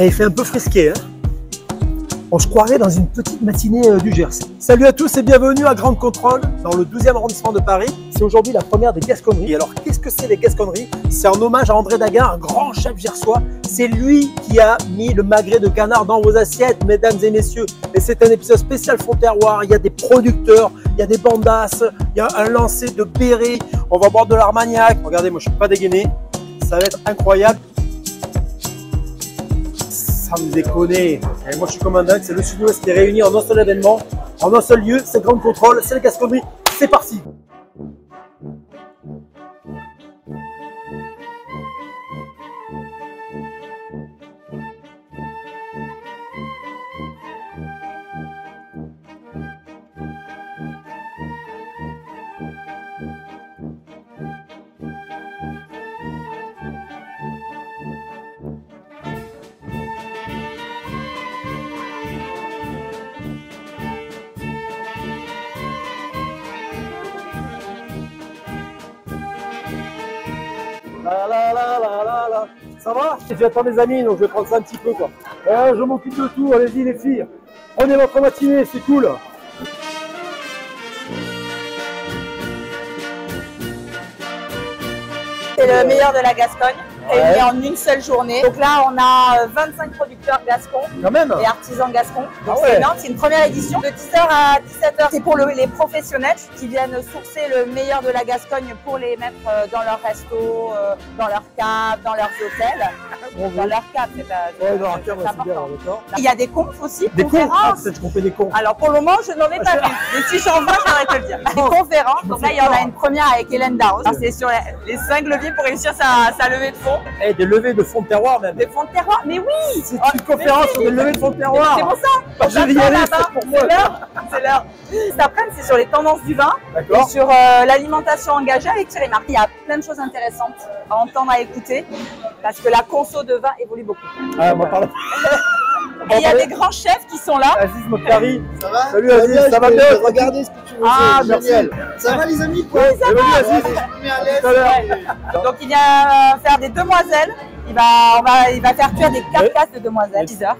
Et il fait un peu frisqué, hein. On se croirait dans une petite matinée du Gers. Salut à tous et bienvenue à Grande Contrôle, dans le 12e arrondissement de Paris. C'est aujourd'hui la première des Gasconneries. Et alors, qu'est-ce que c'est les Gasconneries? C'est un hommage à André Daguin, un grand chef gersois. C'est lui qui a mis le magret de canard dans vos assiettes, mesdames et messieurs. Et c'est un épisode spécial fond terroir. Il y a des producteurs, il y a des bandasses, il y a un lancer de béret. On va boire de l'Armagnac. Regardez, moi je suis pas dégainé. Ça va être incroyable. Sans déconner. Et moi je suis comme un dingue, c'est le Sud-Ouest qui est réuni en un seul événement, en un seul lieu, c'est Grande Contrôle, c'est le Gasconnerie, c'est parti. Ça va? J'attends mes amis, donc je vais prendre ça un petit peu quoi. Je m'occupe de tout, allez-y les filles. Prenez votre matinée, c'est cool. C'est le meilleur de la Gascogne, réuni en une seule journée. Donc là, on a 25 producteurs gascons et artisans gascons. Donc c'est énorme, c'est une première édition de 10h à 17h. C'est pour les professionnels qui viennent sourcer le meilleur de la Gascogne pour les mettre dans leur resto, dans leur cave, dans leurs hôtels. Dans leur cave, c'est important. Il y a des confs aussi, des conférences. Peut-être qu'on fait des confs. Alors pour le moment, je n'en ai pas vu. Mais si j'en vois, j'aurais te le dire. Des conférences. Donc là, il y en a une première avec Hélène Daos. C'est sur les 5 leviers pour réussir sa levée de fonds. Et des levées de fonds de terroir même. Des fonds de terroir, mais oui. C'est une conférence sur des levées de fonds de terroir. C'est pour ça. Je vais y aller, c'est l'heure. C'est l'heure. Cet après-midi, c'est sur les tendances du vin et sur l'alimentation engagée avec Thierry Marc. Il y a plein de choses intéressantes à entendre, à écouter, parce que la conso de vin évolue beaucoup. Ah, moi parle. Et il y a des grands chefs qui sont là. Aziz Mokhari. Ça va? Salut Aziz, ça va bien? Regardez ce que tu veux. Ah, génial. Ça va les amis? Oui, ça va. Aziz. Je me mets à l'aise. Donc il vient faire des demoiselles. Il va faire cuire des carcasses de demoiselles. 10 heures.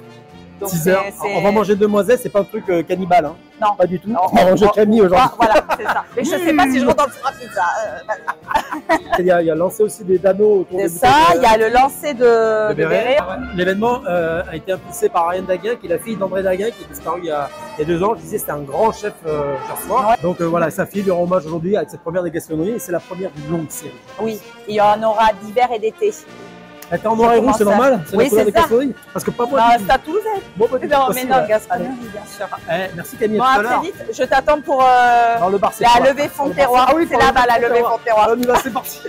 Donc 6 heures. On va manger demoiselles, c'est pas un truc cannibale. Hein. Non. Pas du tout. Non. On va manger Camille aujourd'hui. Voilà, c'est ça. Mais je sais pas si je rentre dans le four à pizza. Il y a lancé aussi des anneaux autour C'est des ça, il y a le lancer de béret. L'événement a été impulsé par Ariane Daguin, qui est la fille d'André Daguin, qui est disparu il y a 2 ans. Je disais, c'était un grand chef gersois. Ouais. Donc voilà, sa fille lui rend hommage aujourd'hui avec cette première des Gasconneries, et c'est la première d'une longue série. Oui, il y en aura d'hiver et d'été. Elle était en noir et rouge, c'est normal? C'est oui, la couleur des ça. Gasconneries? Parce que pas moi. Non, c'est à Toulouse. Bon, bah, Non, mais non, Gasconnerie, bien sûr. Merci Camille. Bon, à très vite. Je t'attends pour dans le bar, la levée fond de terroir. Ah oui, c'est là-bas la levée fond de terroir. On y va, c'est parti.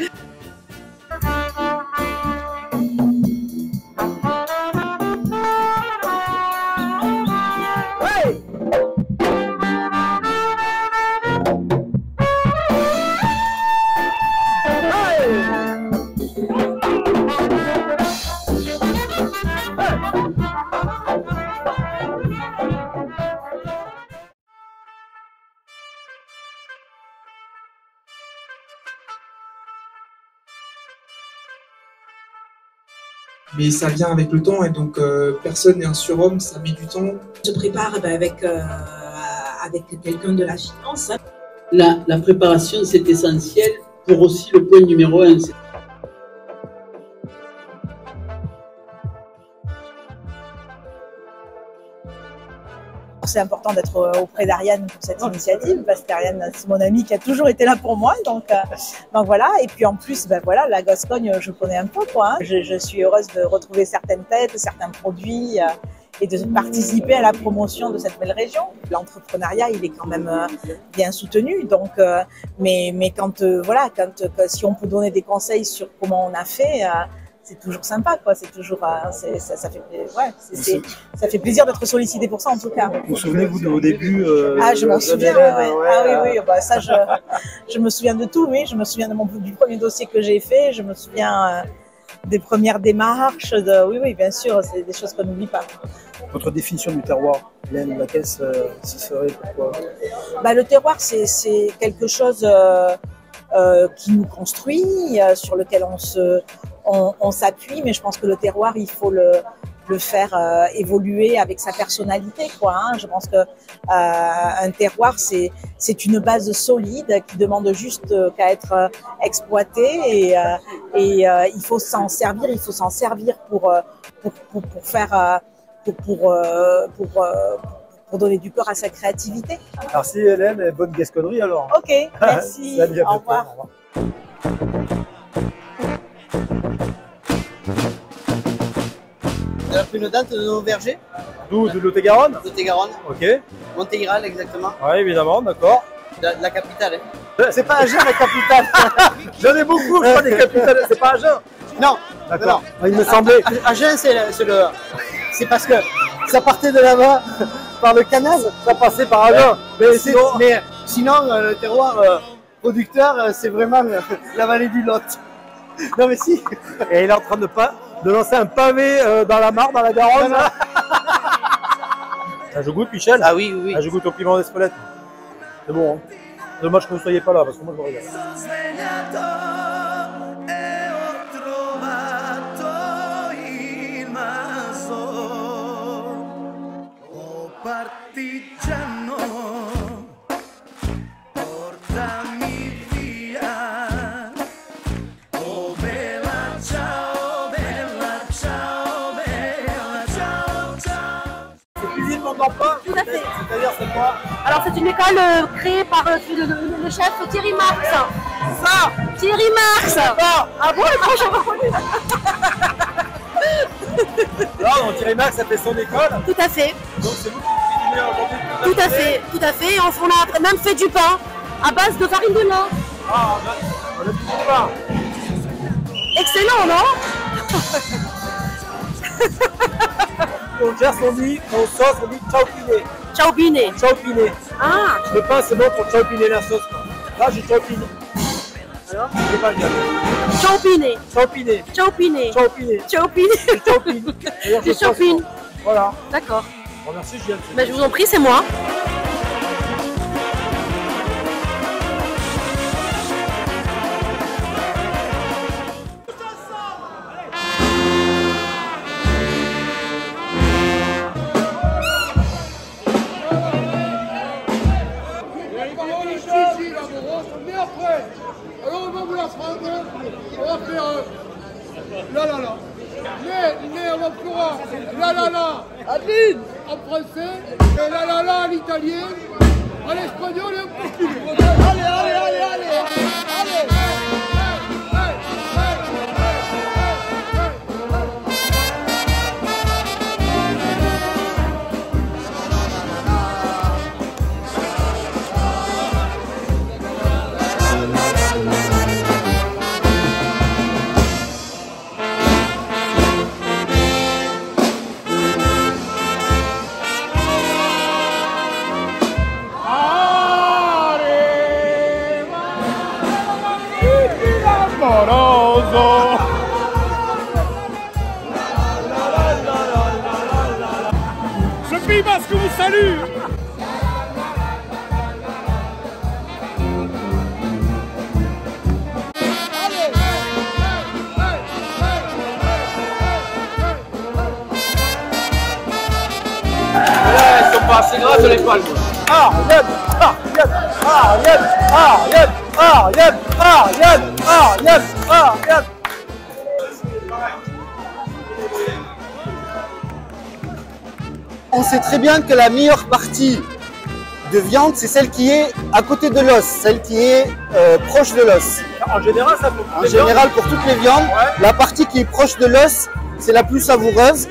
Mais ça vient avec le temps et donc personne n'est un surhomme, ça met du temps. On se prépare avec quelqu'un de la finance. La préparation, c'est essentiel pour aussi le point numéro 1. C'est important d'être auprès d'Ariane pour cette initiative, parce qu'Ariane, c'est mon amie qui a toujours été là pour moi. Donc voilà. Et puis en plus, voilà, la Gascogne, je connais un peu, quoi. Hein. Je suis heureuse de retrouver certaines têtes, certains produits et de participer à la promotion de cette belle région. L'entrepreneuriat, il est quand même bien soutenu. Donc, mais quand si on peut donner des conseils sur comment on a fait. C'est toujours sympa, quoi. C'est toujours, ça fait plaisir d'être sollicité pour ça, en tout cas. Vous vous souvenez-vous au début Ah, je m'en souviens. Ah oui, bah, ça, je me souviens de tout. Oui, je me souviens du premier dossier que j'ai fait. Je me souviens des premières démarches. Oui, bien sûr, c'est des choses qu'on n'oublie pas. Votre définition du terroir, Hélène, laquelle ce serait? Pourquoi? Bah, le terroir, c'est quelque chose qui nous construit, sur lequel on s'appuie, mais je pense que le terroir, il faut le faire évoluer avec sa personnalité, quoi. Hein. Je pense que un terroir, c'est une base solide qui demande juste qu'à être exploitée et il faut s'en servir. Il faut s'en servir pour faire pour donner du corps à sa créativité. Merci Hélène, et bonne gasconnerie alors. Ok, merci. Salut, à Au bientôt. revoir. Au revoir. De la prunodate de nos vergers, D'où de Lot-et-Garonne? de Tégaronne, Ok. Montégrale exactement, Oui, évidemment, d'accord. de la capitale. C'est pas Agen la capitale. J'en ai beaucoup, je crois, des capitales. C'est pas Agen. Non, D'accord. non. Ah, il me semblait. Agen, c'est parce que ça partait de là-bas par le canal. Ça passait par Agen. Mais sinon, le terroir producteur, c'est vraiment la vallée du Lot. Non mais si. Et il est en train de lancer un pavé dans la mare, dans la Garonne. Non, non. Ah, je goûte, Michel. Ah oui, oui. Ah, je goûte au piment d'Espelette. C'est bon. Hein. Dommage que vous ne soyez pas là, parce que moi je me régale. Tout à fait. C'est-à-dire, c'est quoi? Alors c'est une école créée par le chef Thierry Marx. Ça, Thierry Marx. Ah bon, moi j'ai reconnu. Non, Thierry Marx a fait son école. Tout à fait. Donc c'est vous qui cuisinez aujourd'hui. Tout à fait, tout à fait. On a même fait du pain à base de farine de lin. Ah, on a tout pas. Excellent, non? Au Gers, on dit, au sauce, on dit chaupiné. Chaupiné. Chaupiné. Ah, Le pain, c'est bon pour chaupiné la sauce. Là, j'ai chaupiné. Alors, c'est pas bien. chaupiné. Chaupiné. Chaupiné. Chaupiné. Chaupiné. Chaupiné. D'ailleurs, Du je pense chaupine. que- Voilà. D'accord. Bon, merci, Gilles. Ben, je vous en prie, c'est moi. Mais après, alors on va vous la prendre, on va faire la la la. Mais on va faire la la la Adeline en français et la la la en italien, en espagnol et en portugais. Allez, allez, allez, allez, allez. Ce pays basque vous salue. Ils sont pas assez grasses les palmes. Ariane, Ariane, Ariane, Ariane, Ariane, Ariane, Ariane, Ariane. On sait très bien que la meilleure partie de viande, c'est celle qui est à côté de l'os, celle qui est proche de l'os. En général, ça peut. En général, pour toutes les viandes, la partie qui est proche de l'os, c'est la plus savoureuse.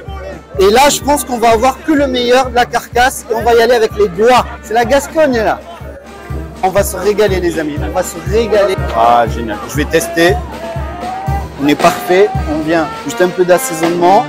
Et là, je pense qu'on va avoir que le meilleur de la carcasse et on va y aller avec les doigts. C'est la Gascogne là. On va se régaler les amis, on va se régaler. Ah génial, je vais tester. On est parfait, on vient juste un peu d'assaisonnement.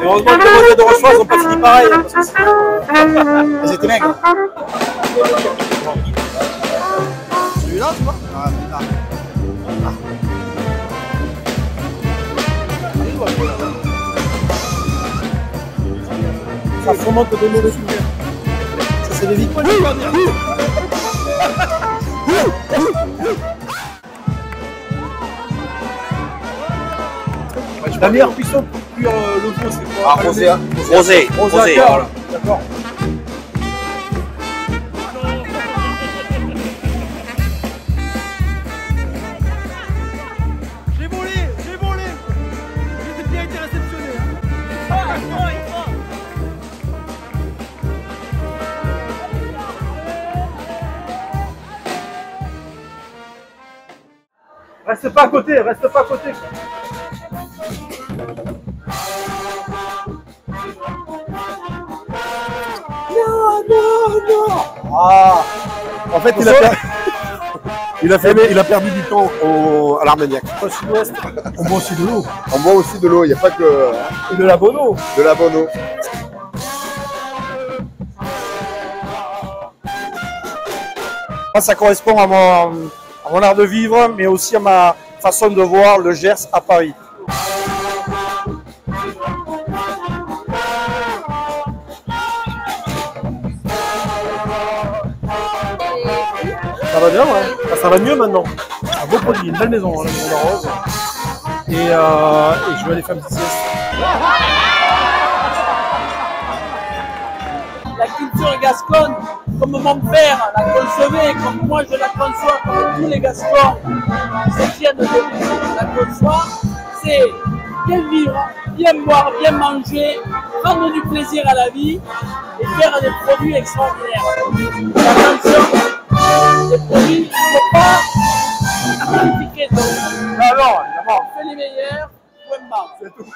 Heureusement que les modèles de Rochefort n'ont pas fini pareil. Parce que c'est- C'était maigre. Celui-là, tu vois? Ah, putain. ça fond maman te donner le soutien. Ça, c'est des victoires. La meilleure cuisson pour cuire le veau, c'est quoi? Ah, rosé. Rosé. Voilà. D'accord. J'ai volé. J'ai bien été réceptionné. Reste pas à côté, reste pas à côté. Ah. En fait, il a perdu du temps à l'Armagnac. Au sud-ouest, on boit aussi de l'eau. On boit aussi de l'eau, il n'y a pas que Et de la bonne eau. de la bonne eau. Ça correspond à mon art de vivre, mais aussi à ma façon de voir le Gers à Paris. Ça va bien, ouais. Enfin, ça va mieux maintenant. Un beau produit, une belle maison, hein, la maison d'Arrose. Et je vais aller faire une petite sieste. La culture gasconne, comme mon père la concevait, comme moi je la conçois, comme tous les Gascons, ceux qui viennent de la conçoir, c'est bien vivre, bien boire, bien manger, prendre du plaisir à la vie et faire des produits extraordinaires. Attention, les produits ne sont pas critiqués. Alors, évidemment, on fait les meilleurs, point barre. C'est tout.